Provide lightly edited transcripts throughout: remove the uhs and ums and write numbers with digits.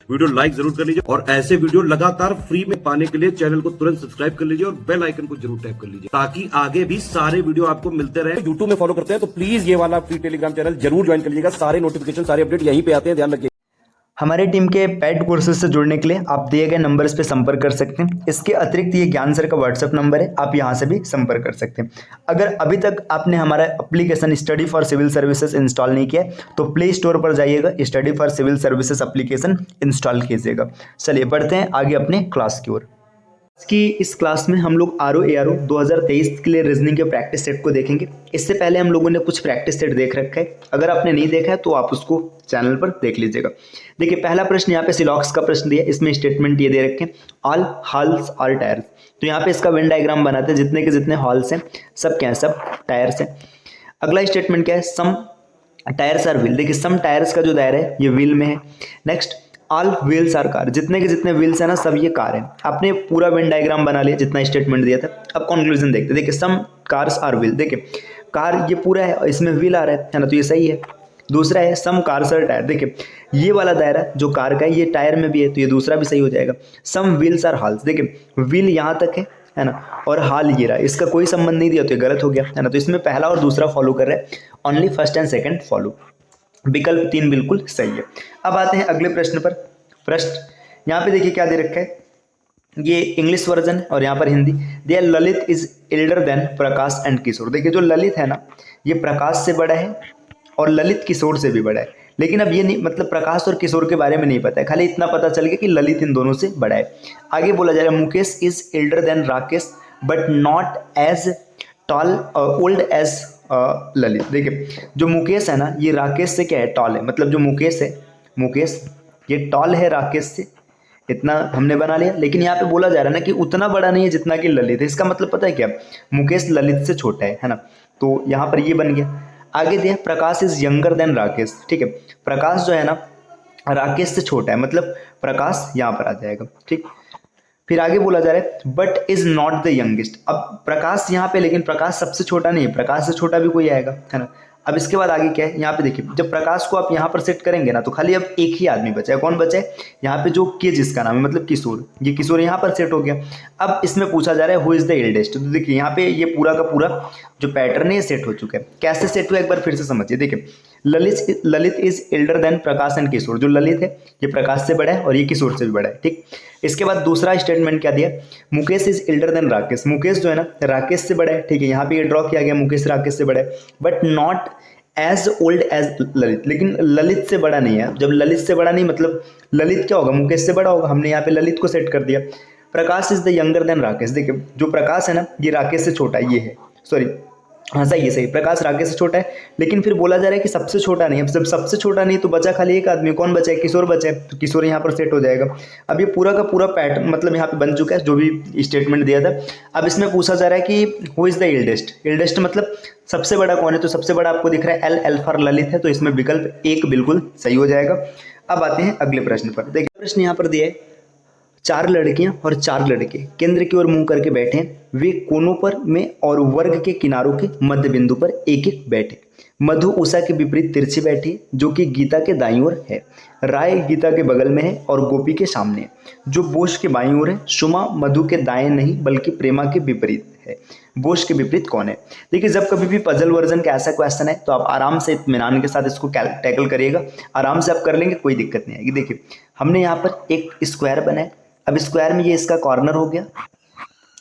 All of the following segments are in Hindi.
वीडियो लाइक जरूर कर लीजिए और ऐसे वीडियो लगातार फ्री में पाने के लिए चैनल को तुरंत सब्सक्राइब कर लीजिए और बेल आइकन को जरूर टैप कर लीजिए ताकि आगे भी सारे वीडियो आपको मिलते रहे। यूट्यूब में फॉलो करते हैं तो प्लीज ये वाला फ्री टेलीग्राम चैनल जरूर ज्वाइन कर लीजिएगा। सारे नोटिफिकेशन सारे अपडेट यहीं पे आते हैं, ध्यान रखिए। हमारी टीम के पेड कोर्सेज से जुड़ने के लिए आप दिए गए नंबर्स पे संपर्क कर सकते हैं। इसके अतिरिक्त ये ज्ञान सर का व्हाट्सएप नंबर है, आप यहाँ से भी संपर्क कर सकते हैं। अगर अभी तक आपने हमारा application study for civil services install नहीं किया तो प्ले स्टोर पर जाइएगा, study for civil services application install कीजिएगा। चलिए बढ़ते हैं आगे अपने क्लास की ओर। कि इस क्लास में हम लोग RO-ARO 2023 के लिए रीजनिंग के प्रैक्टिस सेट को देखेंगे। इससे पहले हम लोगों ने कुछ प्रैक्टिस सेट देख रखा है, अगर आपने नहीं देखा है तो आप उसको चैनल पर देख लीजिएगा। देखिए पहला प्रश्न यहाँ पे सिलॉक्स का प्रश्न दिया, इसमें स्टेटमेंट ये दे रखे हैं ऑल हॉल्स आर टायर्स। तो यहाँ पे इसका वेन डायग्राम बनाते हैं, जितने के जितने हॉल्स हैं सब क्या है, सब टायर्स हैं। अगला स्टेटमेंट क्या है, सम टायर्स आर व्हील। देखिए सम टायर्स का जो दायरा है ये व्हील में है। Next all wheels are car, जितने के जितने व्हील्स है ना सब ये कार है। आपने पूरा वेन डायग्राम बना लिया जितना स्टेटमेंट दिया था। अब कंक्लूजन देखते हैं। देखिए सम कार्स आर व्हील, देखिए कार ये पूरा है और इसमें व्हील आ रहा है ना, तो ये सही है। दूसरा है सम कार्स आर टायर, देखिए ये वाला दायरा जो कार का है ये टायर में भी है तो ये दूसरा भी सही हो जाएगा। सम व्हील्स आर हॉल्स, देखिए व्हील यहाँ तक है ना, और हाल ये रहा, इसका कोई संबंध नहीं दिया तो ये गलत हो गया है ना। तो इसमें पहला और दूसरा फॉलो कर रहे हैं, only first and second follow. विकल्प 3 बिल्कुल सही है। अब आते हैं अगले प्रश्न पर। प्रश्न यहाँ पे देखिए क्या दे रखा है, ये इंग्लिश वर्जन है और यहाँ पर हिंदी दिया, Lalit is elder than Prakash and Kishore. देखिए जो ललित है ना ये प्रकाश से बड़ा है और ललित किशोर से भी बड़ा है, लेकिन अब ये नहीं मतलब प्रकाश और किशोर के बारे में नहीं पता है, खाली इतना पता चल गया कि ललित इन दोनों से बड़ा है। आगे बोला जा रहा है Mukesh is elder than Rakesh but not as tall old as Lalit. देखिए जो मुकेश है ना ये राकेश से क्या है, टॉल है। मतलब जो मुकेश है, मुकेश ये टॉल है राकेश से, इतना हमने बना लिया। लेकिन यहाँ पे बोला जा रहा है ना कि उतना बड़ा नहीं है जितना कि ललित है। इसका मतलब पता है क्या, मुकेश ललित से छोटा है ना, तो यहाँ पर ये बन गया। आगे दिया Prakash is younger than Rakesh, ठीक है प्रकाश जो है ना राकेश से छोटा है, मतलब प्रकाश यहाँ पर आ जाएगा, ठीक। फिर आगे बोला जा रहा है but is not the youngest. अब प्रकाश यहाँ पे, लेकिन प्रकाश सबसे छोटा नहीं है, प्रकाश से छोटा भी कोई आएगा है ना। अब इसके बाद आगे क्या है, यहाँ पे देखिए जब प्रकाश को आप यहाँ पर सेट करेंगे ना तो खाली अब एक ही आदमी बचा है। कौन बचा है, यहाँ पे जो के जिसका नाम है मतलब किशोर, ये किशोर यहाँ पर सेट हो गया। अब इसमें पूछा जा रहा है हु इज द एल्डेस्ट। तो देखिए यहाँ पे ये पूरा का पूरा जो पैटर्न है ये सेट हो चुका है। कैसे सेट हुआ एक बार फिर से समझिए। देखिए Lalit is elder than Prakash and Kishore, जो ललित है ये प्रकाश से बड़ा है और ये किशोर से भी बड़ा है, ठीक। इसके बाद दूसरा स्टेटमेंट क्या दिया, Mukesh is elder than Rakesh. Mukesh जो है ना राकेश से बड़ा है, ठीक है यहाँ पे ये ड्रॉ किया गया, मुकेश राकेश से बड़ा है but not as old as Lalit, लेकिन ललित से बड़ा नहीं है। जब ललित से बड़ा नहीं मतलब ललित क्या होगा, मुकेश से बड़ा होगा। हमने यहाँ पे ललित को सेट कर दिया। Prakash is the younger than Rakesh, देखिए जो प्रकाश है ना ये राकेश से छोटा है, ये है सॉरी हाँ सही है, सही प्रकाश राकेश से छोटा है। लेकिन फिर बोला जा रहा है कि सबसे छोटा नहीं है। जब सबसे छोटा नहीं तो बचा खाली एक आदमी, कौन बचा है, किशोर बचा है, तो किशोर यहाँ पर सेट हो जाएगा। अब ये पूरा का पूरा पैटर्न मतलब यहाँ पे बन चुका है जो भी स्टेटमेंट दिया था। अब इसमें पूछा जा रहा है कि who is the eldest. Eldest मतलब सबसे बड़ा कौन है, तो सबसे बड़ा आपको दिख रहा है एल, एल फॉर ललित है, तो इसमें विकल्प 1 बिल्कुल सही हो जाएगा। अब आते हैं अगले प्रश्न पर। देखिए प्रश्न यहाँ पर दिया है 4 लड़कियां और 4 लड़के केंद्र की ओर मुंह करके बैठे हैं, वे कोनों पर में और वर्ग के किनारों के मध्य बिंदु पर एक एक बैठे। मधु उषा के विपरीत तिरछी बैठी है जो कि गीता के दाईं ओर है, राय गीता के बगल में है और गोपी के सामने है, जो बोस के बाईं ओर है। सुमा मधु के दाएं नहीं बल्कि प्रेमा के विपरीत है। बोस के विपरीत कौन है। देखिए जब कभी भी पजल वर्जन का ऐसा क्वेश्चन है तो आप आराम से इत्मीनान के साथ इसको टैकल करिएगा, आराम से आप कर लेंगे, कोई दिक्कत नहीं आएगी। देखिए हमने यहाँ पर एक स्क्वायर बनाया, अब स्क्वायर में ये इसका कॉर्नर हो गया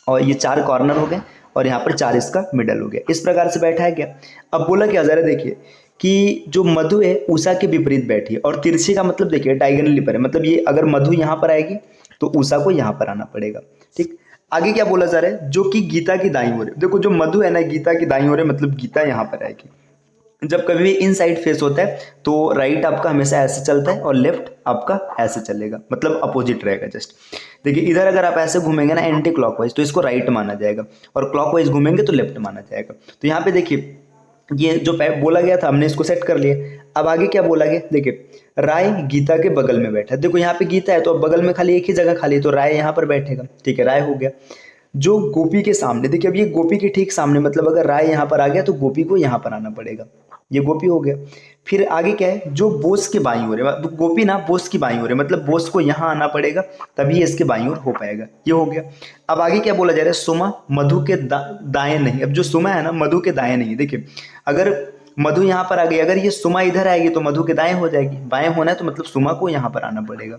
और ये 4 कॉर्नर हो गए और यहाँ पर 4 इसका मिडल हो गया। इस प्रकार से बैठा है क्या। अब बोला क्या जा रहा है, देखिए कि जो मधु है उषा के विपरीत बैठी है और तिरछी का मतलब देखिए डायगोनली पर है, मतलब ये अगर मधु यहाँ पर आएगी तो उषा को यहाँ पर आना पड़ेगा, ठीक। आगे क्या बोला जा रहा है, जो कि गीता की दाईं ओर है। देखो जो मधु है ना गीता की दाईं ओर है, मतलब गीता यहाँ पर आएगी। जब कभी भी इन साइड फेस होता है तो राइट आपका हमेशा ऐसे चलता है और लेफ्ट आपका ऐसे चलेगा, मतलब अपोजिट रहेगा जस्ट। देखिए इधर अगर आप ऐसे घूमेंगे ना एंटी क्लॉकवाइज तो इसको राइट माना जाएगा और क्लॉकवाइज घूमेंगे तो लेफ्ट माना जाएगा। तो यहाँ पे देखिए ये जो बोला गया था हमने इसको सेट कर लिया। अब आगे क्या बोला गया, देखिए राय गीता के बगल में बैठा। देखो यहाँ पे गीता है तो अब बगल में खाली एक ही जगह खाली है तो राय यहाँ पर बैठेगा, ठीक है राय हो गया। जो गोपी के सामने, देखिए अब ये गोपी के ठीक सामने, मतलब अगर राय यहाँ पर आ गया तो गोपी को यहाँ पर आना पड़ेगा, ये गोपी हो गया। फिर आगे क्या है, जो बोस के बाईं ओर है, तो गोपी ना बोस की बाईं ओर है, मतलब बोस को यहाँ आना पड़ेगा तभी इसके बाईं ओर हो पाएगा। ये हो गया। अब आगे क्या बोला जा रहा है, सुमा मधु के दाएं नहीं। अब जो सुमा है ना मधु के दाएं नहीं है। देखिए अगर मधु यहाँ पर आ गई, अगर ये सुमा इधर आएगी तो मधु के दाएं हो जाएगी, बाएं होना है तो मतलब सुमा को यहाँ पर आना पड़ेगा,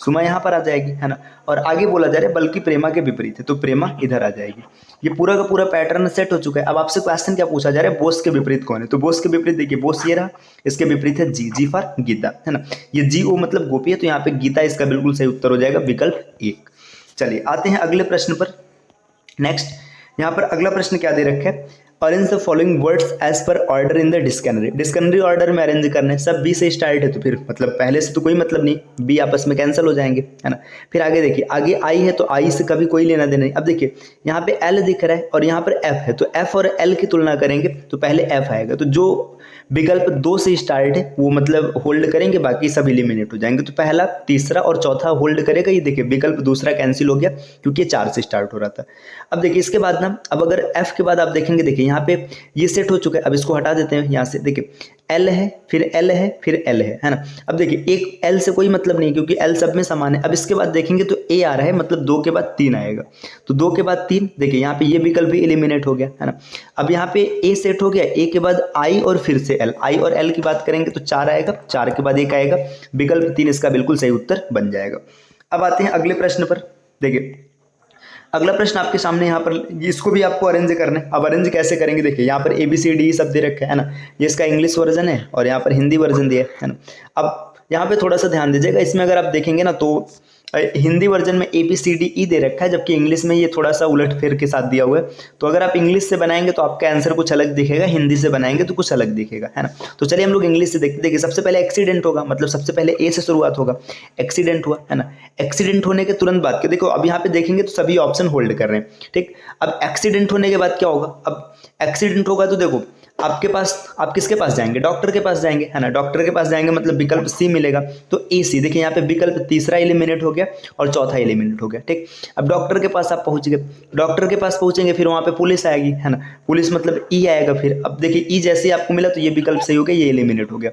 सुमा यहाँ पर आ जाएगी, है ना। और आगे बोला जा रहा है बल्कि प्रेमा के विपरीत है, तो प्रेमा इधर आ जाएगी। ये पूरा का पूरा पैटर्न सेट हो चुका है। अब आपसे क्वेश्चन क्या पूछा जा रहा है, बोस के विपरीत कौन है, तो बोस के विपरीत देखिए बोस ये रहा, इसके विपरीत है जी, जी फॉर गीता, है ना। ये जी ओ मतलब गोपी है, तो यहाँ पे गीता इसका बिल्कुल सही उत्तर हो जाएगा, विकल्प 1। चलिए आते हैं अगले प्रश्न पर। नेक्स्ट यहाँ पर अगला प्रश्न क्या दे रखा है, arrange the following words as per order in the dictionary. Dictionary order में अरेंज करने, सब बी से स्टार्ट है तो फिर मतलब पहले से तो कोई मतलब नहीं, बी आपस में कैंसिल हो जाएंगे, है ना। फिर आगे देखिए, आगे आई है तो आई से कभी कोई लेना देना नहीं। अब देखिए यहाँ पे एल दिख रहा है और यहाँ पर एफ है, तो एफ और एल की तुलना करेंगे तो पहले एफ आएगा, तो जो विकल्प 2 से स्टार्ट है वो मतलब होल्ड करेंगे, बाकी सब इलिमिनेट हो जाएंगे। तो पहला, तीसरा और चौथा होल्ड करेगा। ये देखिए विकल्प दूसरा कैंसिल हो गया क्योंकि ये 4 से स्टार्ट हो रहा था। अब देखिए इसके बाद ना, अब अगर एफ के बाद आप देखेंगे, देखिए यहाँ पे ये सेट हो चुका है। अब इसको हटा देते हैं यहाँ से। देखिए एल है, फिर एल है, फिर एल है ना। अब देखिए एक एल से कोई मतलब नहीं क्योंकि एल सब में समान है। अब इसके बाद देखेंगे तो ए आ रहा है, मतलब 2 के बाद 3 आएगा, तो 2 के बाद 3, देखिए यहाँ पे ये विकल्प भी एलिमिनेट हो गया, है ना। अब यहाँ पे ए सेट हो गया, ए के बाद आई और फिर से एल, आई और एल की बात करेंगे तो 4 आएगा, 4 के बाद 1 आएगा, विकल्प 3 इसका बिल्कुल सही उत्तर बन जाएगा। अब आते हैं अगले प्रश्न पर। देखिए अगला प्रश्न आपके सामने यहाँ पर, इसको भी आपको अरेंज करना है। अब अरेंज कैसे करेंगे, देखिए यहाँ पर ABCD सब दे रखे है ना, ये इसका इंग्लिश वर्जन है और यहाँ पर हिंदी वर्जन दिया है ना। अब यहाँ पे थोड़ा सा ध्यान दीजिएगा, इसमें अगर आप देखेंगे ना तो हिंदी वर्जन में ABCDE दे रखा है, जबकि इंग्लिश में ये थोड़ा सा उलट फेर के साथ दिया हुआ है। तो अगर आप इंग्लिश से बनाएंगे तो आपका आंसर कुछ अलग दिखेगा, हिंदी से बनाएंगे तो कुछ अलग दिखेगा, है ना। तो चलिए हम लोग इंग्लिश से देखते। देखिए सबसे पहले एक्सीडेंट होगा, मतलब सबसे पहले ए से शुरुआत होगा, एक्सीडेंट हुआ, है ना। एक्सीडेंट होने के तुरंत बाद देखो, अब यहाँ पे देखेंगे तो सभी ऑप्शन होल्ड कर रहे हैं, ठीक। अब एक्सीडेंट होने के बाद क्या होगा, अब एक्सीडेंट होगा तो देखो आपके पास, आप किसके पास जाएंगे, डॉक्टर के पास जाएंगे, है ना। डॉक्टर के पास जाएंगे मतलब विकल्प सी मिलेगा, तो AC। देखिए यहाँ पे विकल्प तीसरा एलिमिनेट हो गया और चौथा एलिमिनेट हो गया, ठीक। अब डॉक्टर के पास आप पहुंच गए, डॉक्टर के पास पहुंचेंगे फिर वहां पे पुलिस आएगी, है ना, पुलिस मतलब E आएगा। फिर अब देखिए E जैसे ही आपको मिला तो ये विकल्प सही हो गया, ये एलिमिनेट हो गया।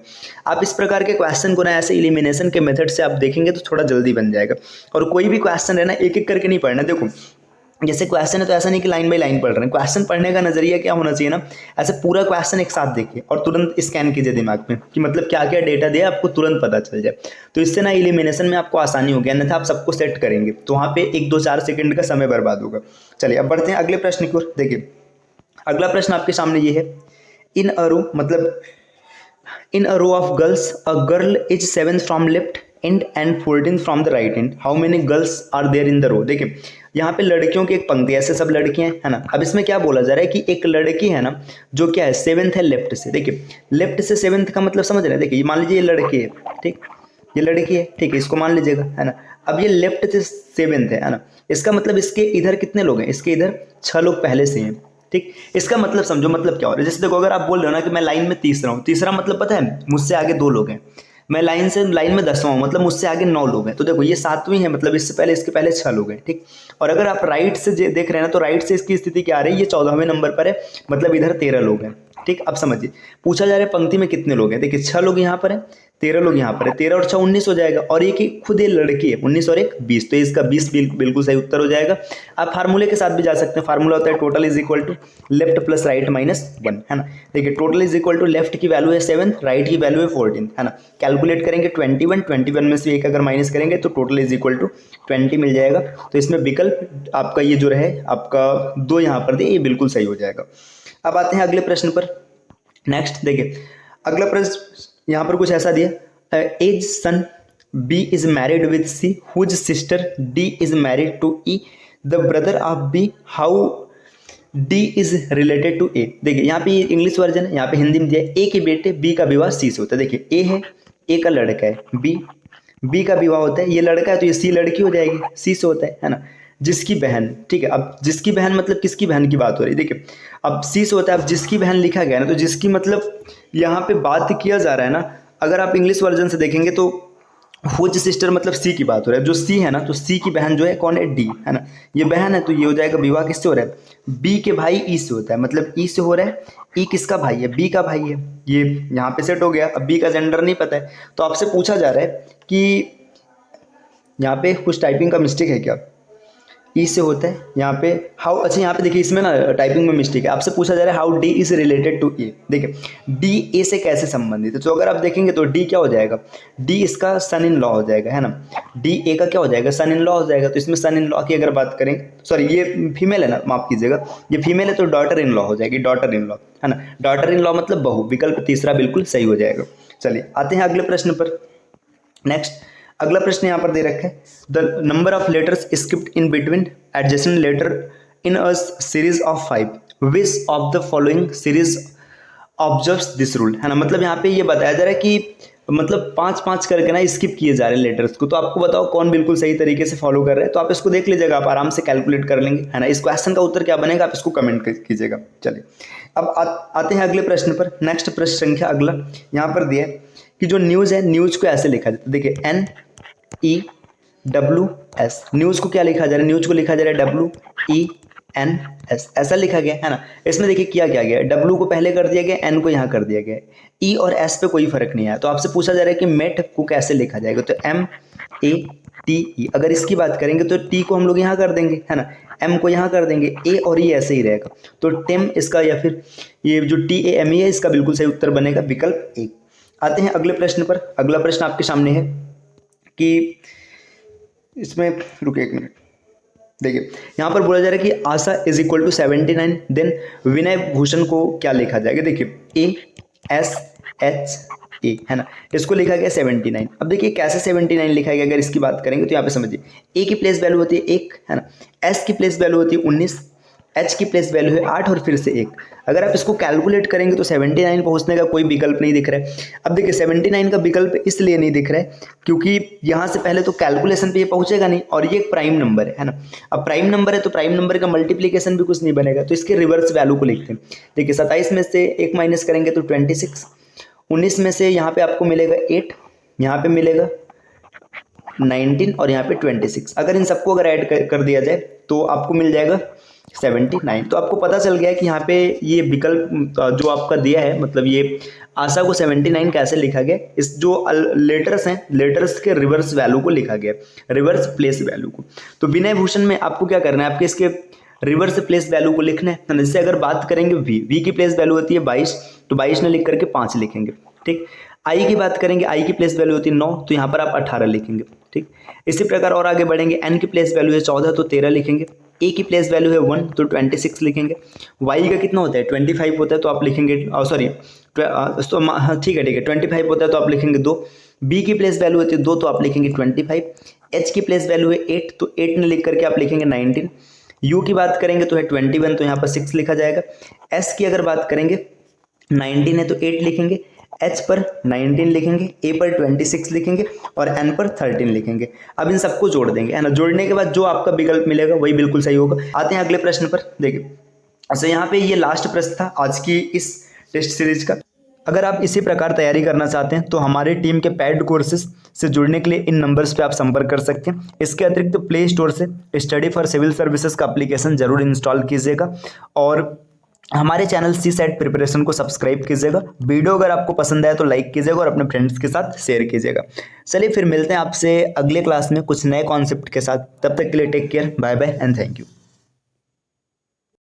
आप इस प्रकार के क्वेश्चन को ना ऐसे एलिमिनेशन के मेथड से आप देखेंगे तो थोड़ा जल्दी बन जाएगा। और कोई भी क्वेश्चन है ना एक एक करके नहीं पढ़ना। देखो जैसे क्वेश्चन है तो ऐसा नहीं कि लाइन बाय लाइन पढ़ रहे हैं। क्वेश्चन पढ़ने का नजरिया क्या होना चाहिए ना, ऐसे पूरा क्वेश्चन एक साथ देखिए और तुरंत स्कैन कीजिए दिमाग में कि मतलब क्या क्या डेटा दिया, आपको तुरंत पता चल जाए। तो इससे ना एलिमिनेशन में आपको आसानी होगी, अन्यथा आप सबको सेट करेंगे तो वहाँ पे 1-2-4 सेकंड का समय बर्बाद होगा। चलिए अब बढ़ते हैं अगले प्रश्न की ओर। देखिए अगला प्रश्न आपके सामने ये है, इन अ रो, मतलब in a row of girls a girl is 7th from left end 14th from the right end, how many girls are there in the row. देखिए यहाँ पे लड़कियों की एक पंक्ति, ऐसे सब लड़कियां हैं, है ना। अब इसमें क्या बोला जा रहा है कि एक लड़की है ना जो क्या है 7th है लेफ्ट से। देखिए लेफ्ट से 7th का मतलब समझ रहे हैं। देखिए मान लीजिए ये लड़की है, ठीक, ये लड़की है, ठीक है, इसको मान लीजिएगा, है ना। अब ये लेफ्ट से 7th है ना, इसका मतलब इसके इधर कितने लोग हैं, इसके इधर 6 लोग पहले से हैं, ठीक। इसका मतलब समझो, मतलब क्या हो रहा है। जैसे देखो अगर आप बोल रहे हो ना कि मैं लाइन में तीसरा हूँ, तीसरा मतलब पता है मुझसे आगे 2 लोग हैं। मैं लाइन में 10वां हूँ, मतलब मुझसे आगे 9 लोग हैं। तो देखो ये 7वीं है, मतलब इससे पहले इसके पहले 6 लोग हैं, ठीक। और अगर आप राइट से देख रहे हैं ना तो राइट से इसकी स्थिति क्या आ रही है, ये 14वें नंबर पर है, मतलब इधर 13 लोग हैं, ठीक। अब समझिए पूछा जा रहा है पंक्ति में कितने लोग हैं। देखिए 6 लोग यहाँ पर है, 13 लोग यहाँ पर है, 13 और 6 19 हो जाएगा, और एक ही खुद ये लड़की है, 19 और 1 20, तो इसका 20 बिल्कुल सही उत्तर हो जाएगा। आप फार्मूले के साथ भी जा सकते हैं। फार्मूला होता है total is equal to left plus right minus 1, है ना। देखिए total is equal to left की वैल्यू है 7, राइट की वैल्यू है 14, है ना। कैलकुलेट करेंगे 21 में से 1 अगर माइनस करेंगे तो टोटल इज इक्वल टू 20 मिल जाएगा। तो इसमें विकल्प आपका ये जो रहे आपका 2 यहाँ पर दे, ये बिल्कुल सही हो जाएगा। अब आते हैं अगले प्रश्न पर। नेक्स्ट देखिए अगला प्रश्न यहाँ पर कुछ ऐसा दिया, as son B is married with C, whose sister D is married to E, the brother of B, how D is related to A। देखिए यहाँ पे इंग्लिश वर्जन है, यहाँ पे हिंदी में दिया है, A के बेटे B का विवाह C से होता है। देखिए A है, A का लड़का है, B का विवाह होता है, ये लड़का है तो ये C लड़की हो जाएगी, C से होता है ना। जिसकी बहन, ठीक है, अब जिसकी बहन मतलब किसकी बहन की बात हो रही है। देखिए अब C से होता है, अब जिसकी बहन लिखा गया ना तो जिसकी मतलब यहाँ पे बात किया जा रहा है ना, अगर आप इंग्लिश वर्जन से देखेंगे तो हुज सिस्टर मतलब सी की बात हो रहा है, जो सी है ना, तो सी की बहन जो है कौन है, डी है ना, ये बहन है, तो ये हो जाएगा विवाह किससे हो रहा है, बी के भाई ई से होता है, मतलब ई से हो रहा है, ई किसका भाई है, बी का भाई है, ये यहाँ पे सेट हो गया। अब बी का जेंडर नहीं पता है, तो आपसे पूछा जा रहा है कि यहाँ पे कुछ टाइपिंग का मिस्टेक है क्या, ई से होता है यहाँ पे हाउ, अच्छा यहाँ पे देखिए इसमें ना टाइपिंग में मिस्टेक है, आपसे पूछा जा रहा है how D is related to A. देखिए डी ए से कैसे संबंधित है, तो अगर आप देखेंगे तो डी क्या हो जाएगा, डी इसका सन इन लॉ हो जाएगा, है ना, डी ए का क्या हो जाएगा, सन इन लॉ हो जाएगा। तो इसमें सन इन लॉ की अगर बात करें, सॉरी ये फीमेल है ना, माफ कीजिएगा, ये फीमेल है तो डॉटर इन लॉ हो जाएगी, डॉटर इन लॉ, है ना, डॉटर इन लॉ मतलब बहू, विकल्प तीसरा बिल्कुल सही हो जाएगा। चलिए आते हैं अगले प्रश्न पर। नेक्स्ट अगला प्रश्न यहाँ पर दे रखा है, the number of letters skipped in between adjacent letter in a series of 5, which of the following series observes this rule, है ना, मतलब यहाँ पे ये बताया जा रहा है कि मतलब 5-5 करके ना स्किप किए जा रहे हैं लेटर्स को, तो आपको बताओ कौन बिल्कुल सही तरीके से फॉलो कर रहे हैं। तो आप इसको देख लीजिएगा, आप आराम से कैलकुलेट कर लेंगे, है ना, इस क्वेश्चन का उत्तर क्या बनेगा आप इसको कमेंट कीजिएगा। चलिए अब आते हैं अगले प्रश्न पर। नेक्स्ट प्रश्न संख्या अगला यहाँ पर दिया है कि जो न्यूज़ है, न्यूज़ को ऐसे लिखा जाता है, देखिए NEWS, न्यूज़ को क्या लिखा जा रहा है, न्यूज़ को लिखा जा रहा है WENS, ऐसा लिखा गया है ना। इसमें देखिए क्या क्या गया, W को पहले कर दिया गया, N को यहाँ कर दिया गया, E और S पे कोई फर्क नहीं आया। तो आपसे पूछा जा रहा है कि मेट को कैसे लिखा जाएगा, तो METE। अगर इसकी बात करेंगे तो T को हम लोग यहाँ कर देंगे, है ना, M को यहाँ कर देंगे, A और E ऐसे ही रहेगा, तो टेम इसका या फिर ये जो TAME है इसका बिल्कुल सही उत्तर बनेगा विकल्प 1। आते हैं अगले प्रश्न पर। अगला प्रश्न आपके सामने है कि इसमें रुके एक मिनट, देखिए यहाँ पर बोला जा रहा है कि आशा इज इक्वल टू 79, देन विनय भूषण को क्या लिखा जाएगा, देखिए ASHA, है ना, इसको लिखा गया 79। अब देखिए कैसे 79 लिखा गया, अगर इसकी बात करेंगे तो यहाँ पे समझिए, ए की प्लेस वैल्यू होती है 1, है ना, एस की प्लेस वैल्यू होती है 19, एच की प्लेस वैल्यू है 8 और फिर से 1। अगर आप इसको कैलकुलेट करेंगे तो 79 पहुंचने का कोई विकल्प नहीं दिख रहा है। अब देखिए 79 का विकल्प इसलिए नहीं दिख रहा है क्योंकि यहाँ से पहले तो कैलकुलेशन पे ये पहुंचेगा नहीं, और ये एक प्राइम नंबर है ना। अब प्राइम नंबर है तो प्राइम नंबर का मल्टीप्लीकेशन भी कुछ नहीं बनेगा, तो इसके रिवर्स वैल्यू को लिखते हैं। देखिए 27 में से 1 माइनस करेंगे तो 26, 19 में से यहाँ पे आपको मिलेगा 8, यहाँ पे मिलेगा 19 और यहाँ पे 26। अगर इन सबको अगर ऐड कर दिया जाए तो आपको मिल जाएगा 79। तो आपको पता चल गया कि यहाँ पे ये विकल्प जो आपका दिया है, मतलब ये आशा को 79 कैसे लिखा गया, इस जो लेटर्स हैं, लेटर्स के रिवर्स वैल्यू को लिखा गया, रिवर्स प्लेस वैल्यू को। तो विनय भूषण में आपको क्या करना है, आपके इसके रिवर्स प्लेस वैल्यू को लिखना है। जैसे अगर बात करेंगे वी की प्लेस वैल्यू होती है 22, तो 22 ने लिख करके 5 लिखेंगे, ठीक। आई की बात करेंगे, आई की प्लेस वैल्यू होती है 9, तो यहाँ पर आप 18 लिखेंगे, ठीक। इसी प्रकार और आगे बढ़ेंगे, एन की प्लेस वैल्यू है 14, तो 13 लिखेंगे। ए की प्लेस वैल्यू है 1, तो 26 लिखेंगे। वाई का कितना होता है 25 होता है, तो आप लिखेंगे सॉरी तो ठीक है 25 होता है तो आप लिखेंगे 2। बी की प्लेस वैल्यू होती है 2, तो आप लिखेंगे 25। एच की प्लेस वैल्यू है 8, तो 8 ने लिख करके आप लिखेंगे 19। यू की बात करेंगे तो है 21, तो यहाँ पर 6 लिखा जाएगा। एस की अगर बात करेंगे 19 है तो 8 लिखेंगे, एच पर 19 लिखेंगे, ए पर 26 लिखेंगे और एन पर 13 लिखेंगे। अब इन सबको जोड़ देंगे, है ना। जोड़ने के बाद जो आपका विकल्प मिलेगा वही बिल्कुल सही होगा। आते हैं अगले प्रश्न पर। देखिए अच्छा यहाँ पे ये लास्ट प्रश्न था आज की इस टेस्ट सीरीज का। अगर आप इसी प्रकार तैयारी करना चाहते हैं तो हमारी टीम के पेड कोर्सेज से जुड़ने के लिए इन नंबर्स पे आप संपर्क कर सकते हैं। इसके अतिरिक्त प्ले स्टोर से स्टडी फॉर सिविल सर्विसेज का एप्लीकेशन जरूर इंस्टॉल कीजिएगा और हमारे चैनल CSAT प्रिपरेशन को सब्सक्राइब कीजिएगा। वीडियो अगर आपको पसंद आए तो लाइक कीजिएगा और अपने फ्रेंड्स के साथ शेयर कीजिएगा। चलिए फिर मिलते हैं आपसे अगले क्लास में कुछ नए कॉन्सेप्ट के साथ। तब तक के लिए take care, bye bye and thank you.